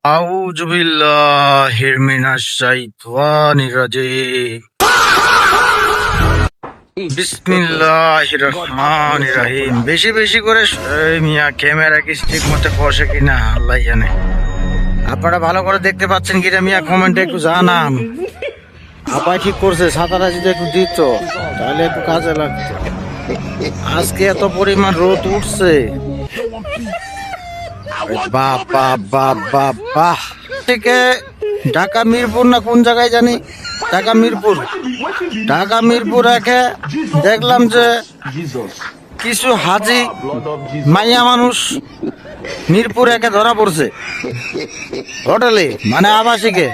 আউযু বিল্লাহি মিনাশ শাইতানির রাজিম। বিসমিল্লাহির রহমানির রহিম। বেশি বেশি করে মিয়া ক্যামেরা কি ঠিক মতো বসে কিনা আল্লাহ জানে। আপনারা ভালো করে দেখতে পাচ্ছেন কিনা মিয়া কমেন্টে একটু জানান। আপাই ঠিক করছে, ছাতাটা যদি একটু দিত তাহলে একটু কাজে লাগতো। আজকে এত পরিমাণ রোদ উঠছে, বাহ বাহ বাহ বাহ বাহ। থেকে ঢাকা মিরপুর না কোন জায়গায় জানি, ঢাকা মিরপুর একে দেখলাম যে কিছু হাজি মাইয়া মানুষ মিরপুর একে ধরা পড়ছে হোটেলে, মানে আবাসিকে।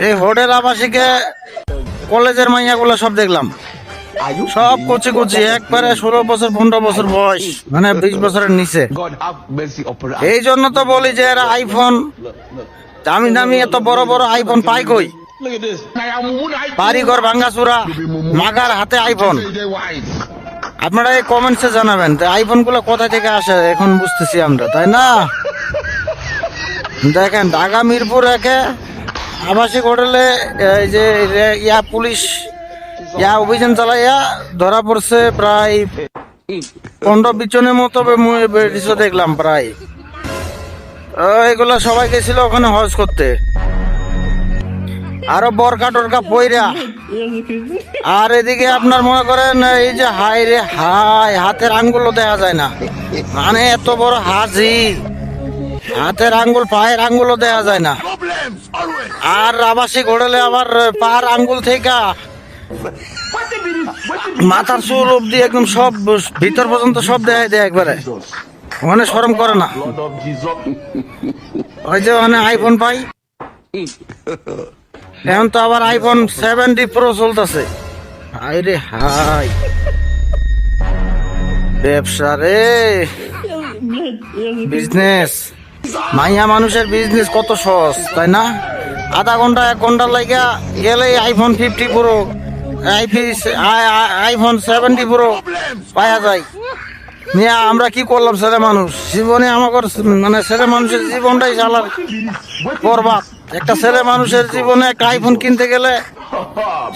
এই হোটেল আবাসিকে কলেজের মাইয়া গুলো সব দেখলাম, সব কচি কচি, একবারে 16 বছর 15 বছর বয়স, মানে 20 বছরের নিচে। এই জন্য তো বলি যে এরা আইফোন দামি দামি এত বড় বড় আইফোন পাই কই? বাড়িঘর ভাঙ্গাচুরা, মাগার হাতে আইফোন। আপনারা এই কমেন্টসে জানাবেন আইফোন গুলো কোথা থেকে আসে, এখন বুঝতেছি আমরা, তাই না? দেখেন ঢাকা মিরপুর একে আবাসিক হোটেলে এই যে পুলিশ অভিযান চালাইয়া ধরা পড়ছে প্রায় 15-20 জনের মতো দেখলাম প্রায়। এগুলা সবাই গেছিল ওখানে হজ করতে, আরো বরকা টরকা পইরা। আর এদিকে আপনার মনে করেন এই যে হাই রে হাই, হাতের আঙ্গুলও দেখা যায় না, মানে এত বড় হাজি, হাতের আঙ্গুল পায়ের আঙ্গুলও দেখা যায় না। আর আবাসিক হোটেলে আবার পায়ের আঙ্গুল থেকে মাথার চুল অব্দি একদম সব ভিতর পর্যন্ত সব দেখাই দেয় একবারে, ওখানে শরম করে না। ওই যে ওখানে আইফোন পাই, এখন তো আবার আইফোন 70 প্রো চলতেছে। হাই রে হাই, ব্যবসা রে, বিজনেস। মাইয়া মানুষের বিজনেস কত সহজ, তাই না? আধা ঘন্টা 1 ঘন্টা লাগা গেলেই আইফোন 50 প্রো, আইফোন 70 প্রো পাওয়া যায়। মিয়া আমরা কি করলাম? ছেলে মানুষ জীবনে আমাদের, মানে ছেলে মানুষের জীবনটাই চালার বরবাদ। একটা ছেলে মানুষের জীবনে একটা আইফোন কিনতে গেলে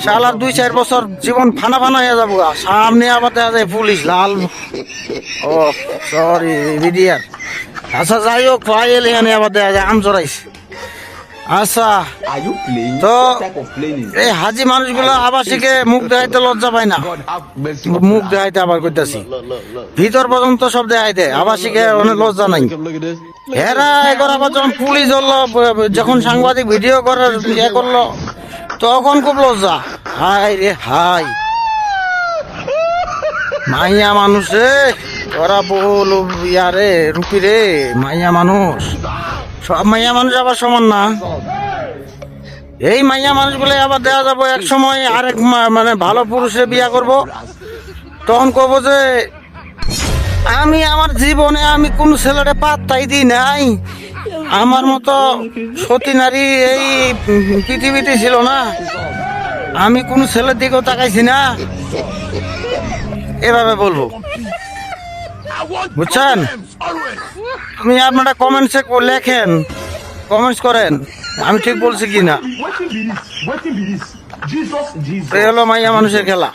শালার 2-4 বছর জীবন ফানা ফানা হয়ে যাবো। সামনে আবার দেখা যায় পুলিশ লাল, ও সরি ভিডিয়ার। আচ্ছা যাই হোক, ফাইল এখানে আবার দেখা যায় আম জড়াইছে। আচ্ছা তো এই হাজি মানুষগুলো আবাসিকে মুখ দেখাইতে লজ্জা পায় না, মুখ দেখাইতে আবার করতেছি ভিতর পর্যন্ত সব দেখাই দেয়, আবাসিকে অনেক লজ্জা নাই। এরা এবার আবার যখন পুলিশ ধরলো, যখন সাংবাদিক ভিডিও করার করলো, তখন খুব লজ্জা। হাই রে হাই, মাইয়া মানুষে ওরা বল ইয়ারে রুপি রে, মাইয়া মানুষ সব মাইয়া মানুষ আবার সমান না। এই মাইয়া মানুষগুলো আবার দেখা যাবো এক সময় আরেক মানে ভালো পুরুষে বিয়া করব, তখন কব যে আমি আমার জীবনে আমি কোন ছেলেটা পাত্তাই দিই নাই, আমার মতো সতী নারী এই পৃথিবীতে ছিল না, আমি কোন ছেলের দিকেও তাকাইছি না, এভাবে বলবো, বুঝছেন? আমি আপনারা কমেন্টসে লেখেন, কমেন্টস করেন আমি ঠিক বলছি কিনা। এই হলো মাইয়া মানুষের খেলা।